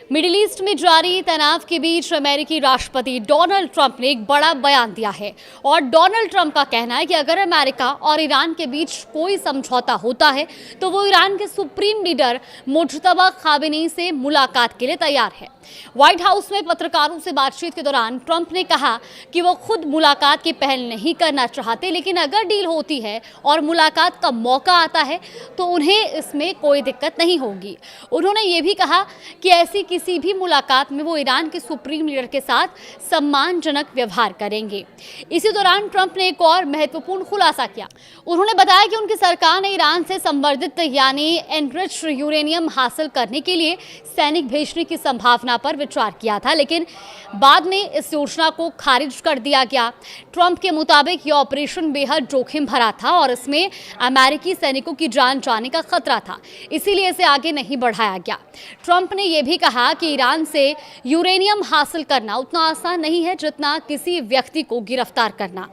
Middle east में जारी तनाव के बीच अमेरिकी राष्ट्रपति डोनाल्ड ट्रंप ने एक बड़ा बयान दिया है और डोनाल्ड ट्रंप का कहना है कि अगर अमेरिका और ईरान के बीच कोई समझौता होता है तो वो ईरान के सुप्रीम लीडर मुज्तबा खामेनी से मुलाकात के लिए तैयार है। व्हाइट हाउस में पत्रकारों से बातचीत के दौरान ट्रंप ने कहा कि वो खुद मुलाकात की पहल नहीं करना चाहते, लेकिन अगर डील होती है और मुलाकात का मौका आता है तो उन्हें इसमें कोई दिक्कत नहीं होगी। उन्होंने ये भी कहा कि ऐसी किसी भी मुलाकात में वो ईरान के सुप्रीम लीडर के साथ सम्मानजनक व्यवहार करेंगे। इसी दौरान ट्रंप ने एक और महत्वपूर्ण खुलासा किया। उन्होंने बताया कि उनकी सरकार ने ईरान से संवर्धित यानी एनरिच्ड यूरेनियम हासिल करने के लिए सैनिक भेजने की संभावना पर विचार किया था, लेकिन बाद में इस योजना को खारिज कर दिया गया। ट्रंप के मुताबिक यह ऑपरेशन बेहद जोखिम भरा था और इसमें अमेरिकी सैनिकों की जान जाने का खतरा था, इसीलिए इसे आगे नहीं बढ़ाया गया। ट्रंप ने यह भी कहा कि ईरान से यूरेनियम हासिल करना उतना आसान नहीं है जितना किसी व्यक्ति को गिरफ्तार करना।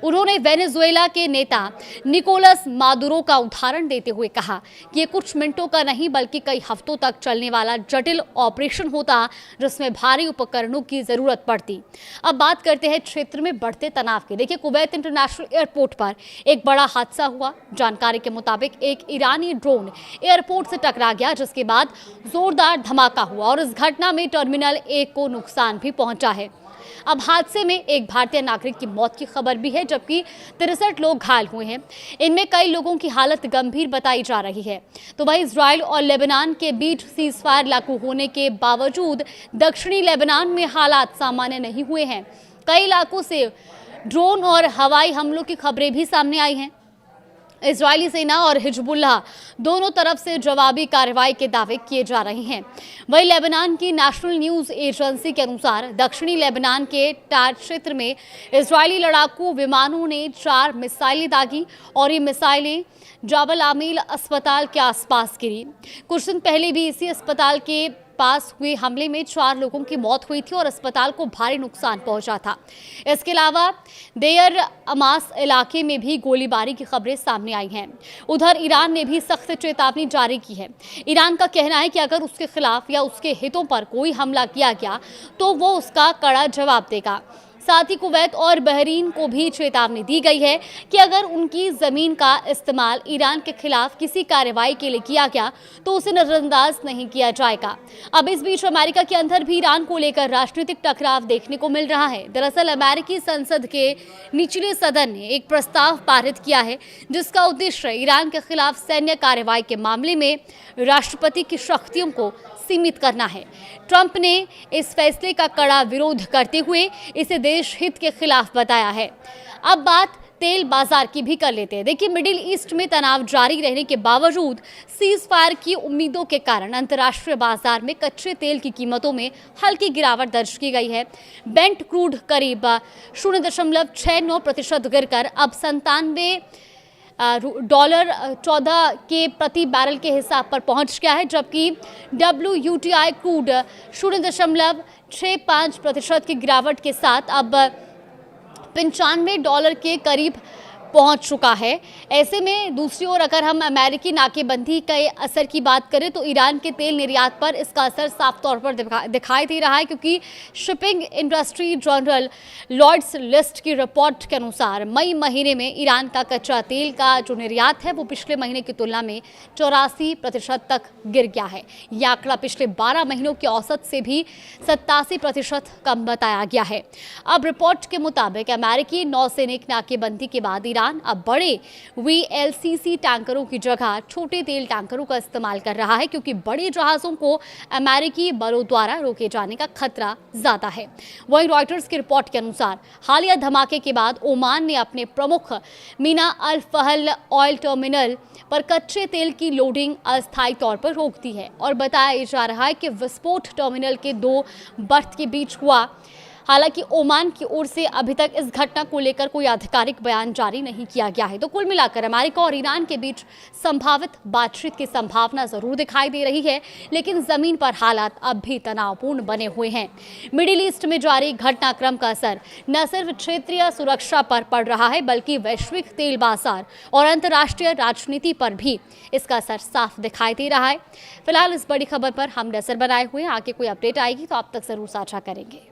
उन्होंने वेनेजुएला के नेता निकोलस मादुरो का उदाहरण देते हुए कहा कि ये कुछ मिनटों का नहीं बल्कि कई हफ्तों तक चलने वाला जटिल ऑपरेशन होता जिसमें भारी उपकरणों की जरूरत पड़ती। अब बात करते हैं क्षेत्र में बढ़ते तनाव की। देखिए, कुवैत इंटरनेशनल एयरपोर्ट पर एक बड़ा हादसा हुआ। जानकारी के मुताबिक एक ईरानी ड्रोन एयरपोर्ट से टकरा गया, जिसके बाद जोरदार धमाका हुआ और इस घटना में टर्मिनल 1 को नुकसान भी पहुंचा है। अब हादसे में एक भारतीय नागरिक की मौत की खबर भी है, जबकि 63 लोग घायल हुए हैं। इनमें कई लोगों की हालत गंभीर बताई जा रही है। तो वहीं इजराइल और लेबनान के बीच सीजफायर लागू होने के बावजूद दक्षिणी लेबनान में हालात सामान्य नहीं हुए हैं। कई इलाकों से ड्रोन और हवाई हमलों की खबरें भी सामने आई हैं। इजरायली सेना और हिजबुल्लाह दोनों तरफ से जवाबी कार्रवाई के दावे किए जा रहे हैं। वहीं लेबनान की नेशनल न्यूज़ एजेंसी के अनुसार दक्षिणी लेबनान के टार क्षेत्र में इजरायली लड़ाकू विमानों ने 4 मिसाइलें दागी और ये मिसाइलें जाबल आमील अस्पताल के आसपास गिरी। कुछ दिन पहले भी इसी अस्पताल के पास हुए हमले में 4 लोगों की मौत हुई थी और अस्पताल को भारी नुकसान पहुंचा था। इसके अलावा देयर अमास इलाके में भी गोलीबारी की खबरें सामने आई हैं। उधर ईरान ने भी सख्त चेतावनी जारी की है। ईरान का कहना है कि अगर उसके खिलाफ या उसके हितों पर कोई हमला किया गया तो वो उसका कड़ा जवाब देगा। साथ ही कुवैत और बहरीन को भी चेतावनी दी गई है कि अगर उनकी ज़मीन का इस्तेमाल ईरान के खिलाफ किसी कार्रवाई के लिए किया गया तो उसे नज़रअंदाज नहीं किया जाएगा। अब इस बीच अमेरिका के अंदर भी ईरान को लेकर राजनीतिक टकराव देखने को मिल रहा है। दरअसल अमेरिकी संसद के निचले सदन ने एक प्रस्ताव पारित किया है जिसका उद्देश्य ईरान के खिलाफ सैन्य कार्रवाई के मामले में राष्ट्रपति की शक्तियों को सीमित करना है। ट्रंप ने इस फैसले का कड़ा विरोध करते हुए इसे देश हित के खिलाफ बताया है। अब बात तेल बाजार की भी कर लेते हैं। देखिए, मिडिल ईस्ट में तनाव जारी रहने के बावजूद सीज फायर की उम्मीदों के कारण अंतर्राष्ट्रीय बाजार में कच्चे तेल की कीमतों में हल्की गिरावट दर्ज की गई है। बेंट क्रूड करीब 0.69% गिरकर अब $97 के प्रति बैरल के हिसाब पर पहुंच गया है, जबकि WTI क्रूड 0.65% की गिरावट के साथ अब $95 के करीब पहुंच चुका है। ऐसे में दूसरी ओर अगर हम अमेरिकी नाकेबंदी के असर की बात करें तो ईरान के तेल निर्यात पर इसका असर साफ तौर पर दिखाई दे रहा है, क्योंकि shipping industry journal Lloyd's list की रिपोर्ट के अनुसार मई महीने में ईरान का कच्चा तेल का जो निर्यात है वो पिछले महीने की तुलना में 84% तक गिर गया है। यह आंकड़ा पिछले 12 महीनों की औसत से भी 87% कम बताया गया है। अब रिपोर्ट के मुताबिक अमेरिकी नौसैनिक नाकेबंदी के बाद अब बड़े VLCC टैंकरों की जगह छोटे तेल टैंकरों का इस्तेमाल कर रहा है, क्योंकि बड़े जहाजों को अमेरिकी बलों द्वारा रोके जाने का खतरा ज्यादा है। वहीं रॉयटर्स की रिपोर्ट के अनुसार हालिया धमाके के बाद ओमान ने अपने प्रमुख मीना अल फहल ऑयल टर्मिनल पर कच्चे तेल की लोडिंग अस्थायी तौर पर रोक दी है और बताया जा रहा है कि विस्फोट टर्मिनल के 2 बर्थ के बीच हुआ। हालांकि ओमान की ओर से अभी तक इस घटना को लेकर कोई आधिकारिक बयान जारी नहीं किया गया है। तो कुल मिलाकर अमेरिका और ईरान के बीच संभावित बातचीत की संभावना जरूर दिखाई दे रही है, लेकिन जमीन पर हालात अब भी तनावपूर्ण बने हुए हैं। मिडिल ईस्ट में जारी घटनाक्रम का असर न सिर्फ क्षेत्रीय सुरक्षा पर पड़ रहा है, बल्कि वैश्विक तेल बाजार और अंतर्राष्ट्रीय राजनीति पर भी इसका असर साफ दिखाई दे रहा है। फिलहाल इस बड़ी खबर पर हम नजर बनाए हुए हैं। आगे कोई अपडेट आएगी तो आप तक जरूर साझा करेंगे।